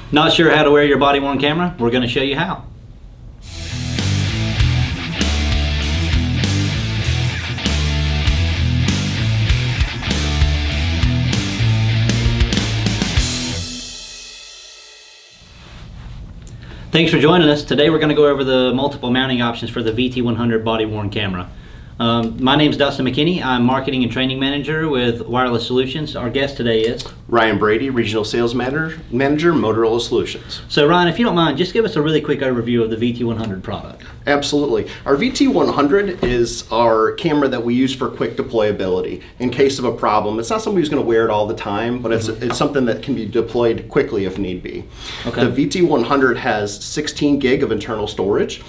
Not sure how to wear your body-worn camera? We're going to show you how. Thanks for joining us. Today we're going to go over the multiple mounting options for the VT-100 body-worn camera. My name is Dustin McKinney. I'm Marketing and Training Manager with Wireless Solutions. Our guest today is Ryan Brady, Regional Sales Manager, Motorola Solutions. So Ryan, if you don't mind, just give us a really quick overview of the VT-100 product. Absolutely. Our VT-100 is our camera that we use for quick deployability in case of a problem. It's not somebody who's going to wear it all the time, but it's something that can be deployed quickly if need be. Okay. The VT-100 has 16 gig of internal storage.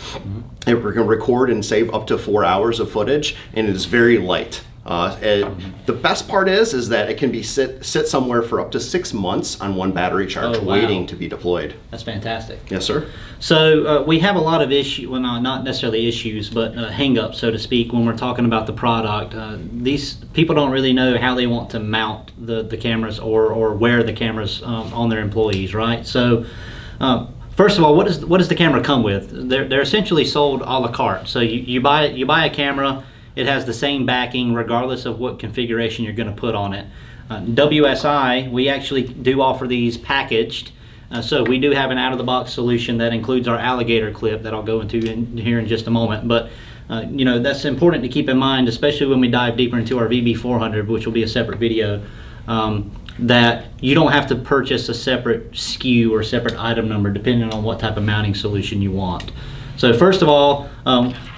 It can record and save up to 4 hours of footage, and it is very light. The best part is that it can be sit somewhere for up to 6 months on one battery charge, waiting to be deployed. That's fantastic. Yes, sir. So we have a lot of issues, well, not necessarily issues, but hang-ups, so to speak, when we're talking about the product. These people don't really know how they want to mount the cameras or wear the cameras on their employees, right? So first of all, what does the camera come with? They're essentially sold a la carte. So you buy a camera. It has the same backing regardless of what configuration you're going to put on it. WSI, we actually do offer these packaged. So we do have an out-of-the-box solution that includes our Alligator clip that I'll go into here in just a moment. But you know, that's important to keep in mind, especially when we dive deeper into our VB400, which will be a separate video, that you don't have to purchase a separate SKU or separate item number depending on what type of mounting solution you want. So first of all,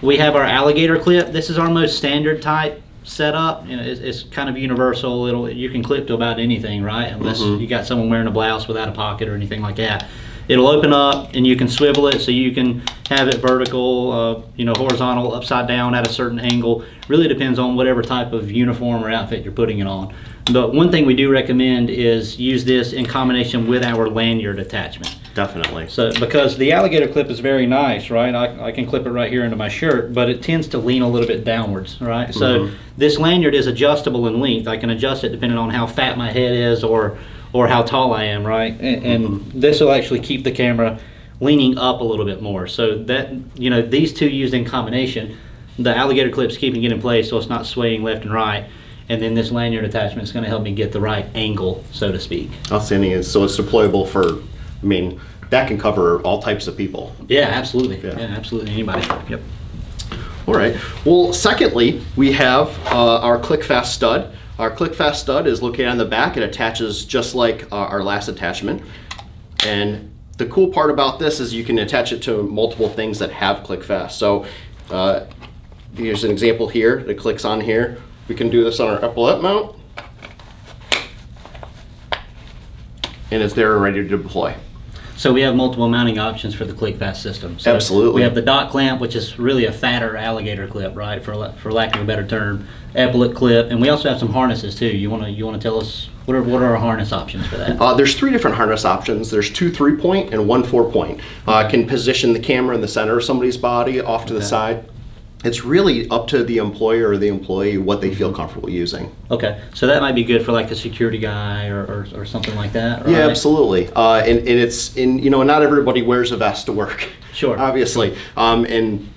we have our Alligator clip. This is our most standard type setup. You know, it's kind of universal. You can clip to about anything, right? Unless you got someone wearing a blouse without a pocket or anything like that. It'll open up and you can swivel it so you can have it vertical, you know, horizontal, upside down at a certain angle. Really depends on whatever type of uniform or outfit you're putting it on. But one thing we do recommend is use this in combination with our lanyard attachment. Definitely. So because the Alligator clip is very nice, right? I can clip it right here into my shirt, but it tends to lean a little bit downwards, right? So this lanyard is adjustable in length. I can adjust it depending on how fat my head is or how tall I am, right? And this will actually keep the camera leaning up a little bit more. So that, you know, these two used in combination, the Alligator clip's keeping it in place so it's not swaying left and right. And then this lanyard attachment is going to help me get the right angle, so to speak. Outstanding. So it's deployable for, I mean, that can cover all types of people. Yeah, absolutely. Yeah, absolutely. Anybody. Yep. All right. Well, secondly, we have our Klick Fast stud. Our Klick Fast stud is located on the back. It attaches just like our last attachment. And the cool part about this is you can attach it to multiple things that have Klick Fast. So here's an example here that clicks on here. We can do this on our Epaulette mount. And it's there and ready to deploy. So we have multiple mounting options for the Klick Fast system. So absolutely. We have the dot clamp, which is really a fatter Alligator clip, right? For lack of a better term, Epaulette clip, and we also have some harnesses too. You want to tell us what are our harness options for that? There's 3 different harness options. There's 2 3-point and 1 4-point. Can position the camera in the center of somebody's body, off to the side. It's really up to the employer or the employee what they feel comfortable using. Okay, so that might be good for like a security guy or something like that, right? Yeah, absolutely. And it's you know, not everybody wears a vest to work. Sure. Obviously, and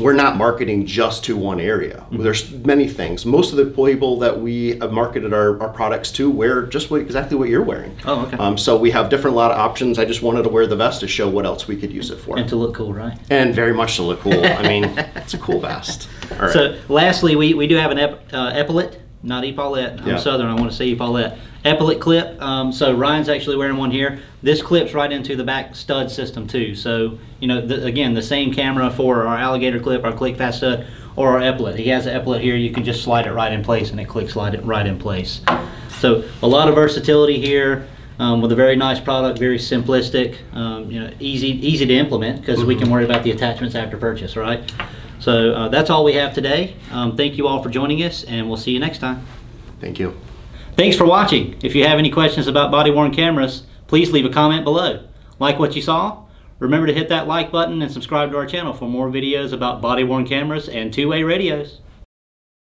we're not marketing just to one area. There's many things. Most of the people that we have marketed our products to wear just exactly what you're wearing. Oh, okay. So we have a lot of options. I just wanted to wear the vest to show what else we could use it for. And to look cool, right? And very much to look cool. I mean, it's a cool vest. All right. So lastly, we do have an Epaulette, not Epaulette. I'm Southern, I want to say Epaulette. Epaulette clip. So Ryan's actually wearing one here. This clips right into the back stud system too. So, you know, again, the same camera for our Alligator clip, our Klick Fast stud, or our Epaulette. He has an Epaulette here. You can just slide it right in place and it clicks right in place. So a lot of versatility here with a very nice product, very simplistic, you know, easy to implement because we can worry about the attachments after purchase, right? So that's all we have today. Thank you all for joining us, and we'll see you next time. Thank you. Thanks for watching. If you have any questions about body-worn cameras, please leave a comment below. Like what you saw? Remember to hit that like button and subscribe to our channel for more videos about body-worn cameras and two-way radios.